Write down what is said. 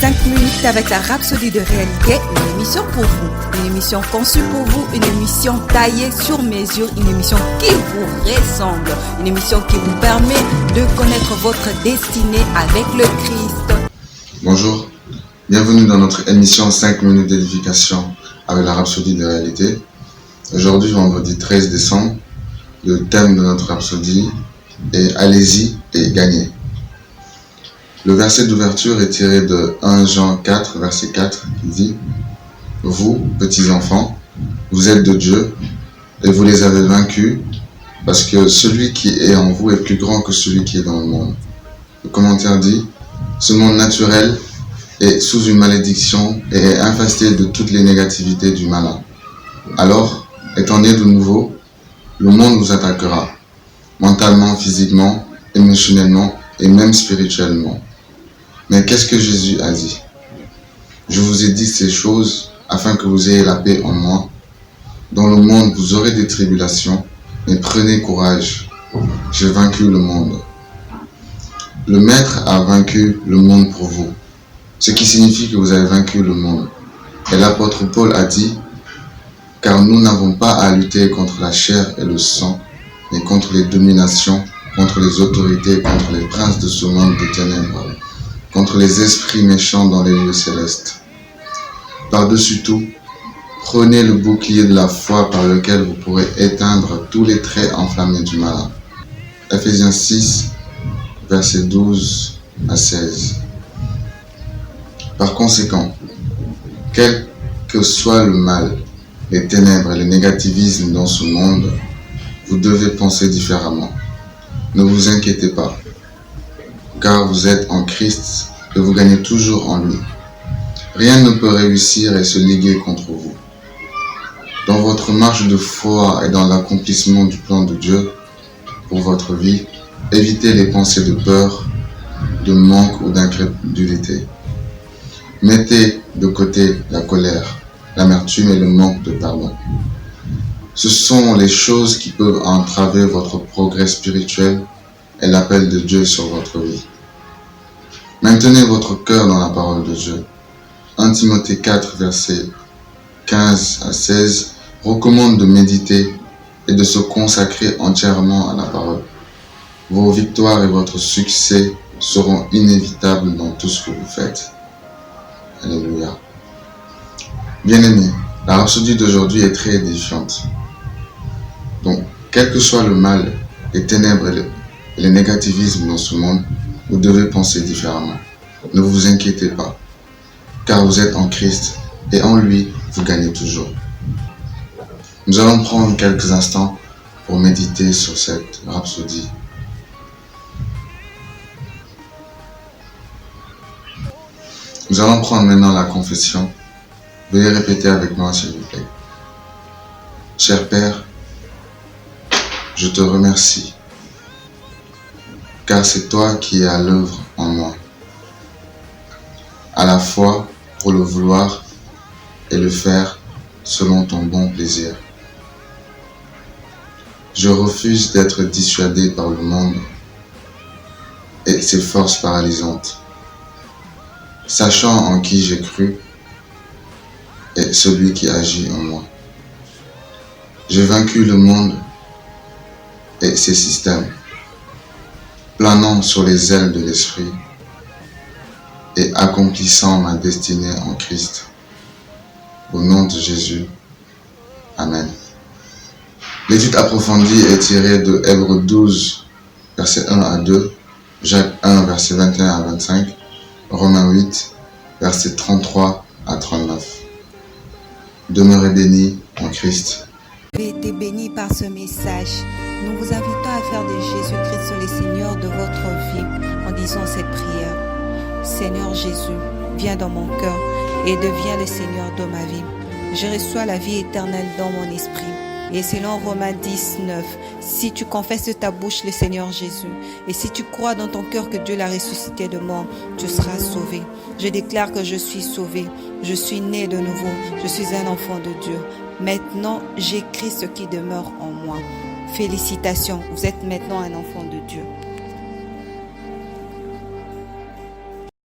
5 minutes avec la Rhapsodie de réalité, une émission pour vous, une émission conçue pour vous, une émission taillée sur mesure, une émission qui vous ressemble, une émission qui vous permet de connaître votre destinée avec le Christ. Bonjour, bienvenue dans notre émission 5 minutes d'édification avec la Rhapsodie de réalité. Aujourd'hui, vendredi 13 décembre, le thème de notre Rhapsodie est « Allez-y et gagnez ». Le verset d'ouverture est tiré de 1 Jean 4, verset 4, qui dit « Vous, petits enfants, vous êtes de Dieu et vous les avez vaincus parce que celui qui est en vous est plus grand que celui qui est dans le monde. » Le commentaire dit « Ce monde naturel est sous une malédiction et est infesté de toutes les négativités du malin. Alors, étant né de nouveau, le monde vous attaquera, mentalement, physiquement, émotionnellement et même spirituellement. Mais qu'est-ce que Jésus a dit? Je vous ai dit ces choses afin que vous ayez la paix en moi. Dans le monde, vous aurez des tribulations, mais prenez courage. J'ai vaincu le monde. Le Maître a vaincu le monde pour vous, ce qui signifie que vous avez vaincu le monde. Et l'apôtre Paul a dit, car nous n'avons pas à lutter contre la chair et le sang, mais contre les dominations, contre les autorités, contre les princes de ce monde de ténèbres, contre les esprits méchants dans les lieux célestes. Par-dessus tout, prenez le bouclier de la foi par lequel vous pourrez éteindre tous les traits enflammés du malin. Ephésiens 6, versets 12 à 16. Par conséquent, quel que soit le mal, les ténèbres et le négativisme dans ce monde, vous devez penser différemment. Ne vous inquiétez pas, car vous êtes en Christ et vous gagnez toujours en lui. Rien ne peut réussir et se liguer contre vous. Dans votre marche de foi et dans l'accomplissement du plan de Dieu pour votre vie, évitez les pensées de peur, de manque ou d'incrédulité. Mettez de côté la colère, l'amertume et le manque de pardon. Ce sont les choses qui peuvent entraver votre progrès spirituel et l'appel de Dieu sur votre vie. Maintenez votre cœur dans la parole de Dieu. 1 Timothée 4, versets 15 à 16 recommande de méditer et de se consacrer entièrement à la parole. Vos victoires et votre succès seront inévitables dans tout ce que vous faites. Alléluia. Bien-aimés, la rhapsodie d'aujourd'hui est très édifiante. Donc, quel que soit le mal, les ténèbres et les négativismes dans ce monde, vous devez penser différemment. Ne vous inquiétez pas, car vous êtes en Christ et en lui, vous gagnez toujours. Nous allons prendre quelques instants pour méditer sur cette rhapsodie. Nous allons prendre maintenant la confession. Veuillez répéter avec moi, s'il vous plaît. Cher Père, je te remercie, car c'est toi qui es à l'œuvre en moi, à la fois pour le vouloir et le faire selon ton bon plaisir. Je refuse d'être dissuadé par le monde et ses forces paralysantes, sachant en qui j'ai cru et celui qui agit en moi. J'ai vaincu le monde et ses systèmes, planant sur les ailes de l'esprit et accomplissant ma destinée en Christ. Au nom de Jésus. Amen. L'étude approfondie est tirée de Hébreux 12, versets 1 à 2, Jacques 1, versets 21 à 25, Romains 8, versets 33 à 39. Demeurez bénis en Christ. Vous avez été bénis par ce message. Nous vous invitons à faire de Jésus-Christ le Seigneur de votre vie en disant cette prière. Seigneur Jésus, viens dans mon cœur et deviens le Seigneur de ma vie. Je reçois la vie éternelle dans mon esprit. Et selon Romains 10, 9, si tu confesses de ta bouche le Seigneur Jésus, et si tu crois dans ton cœur que Dieu l'a ressuscité de mort, tu seras sauvé. Je déclare que je suis sauvé, je suis né de nouveau, je suis un enfant de Dieu. Maintenant, j'ai Christ qui demeure en moi. Félicitations, vous êtes maintenant un enfant de Dieu.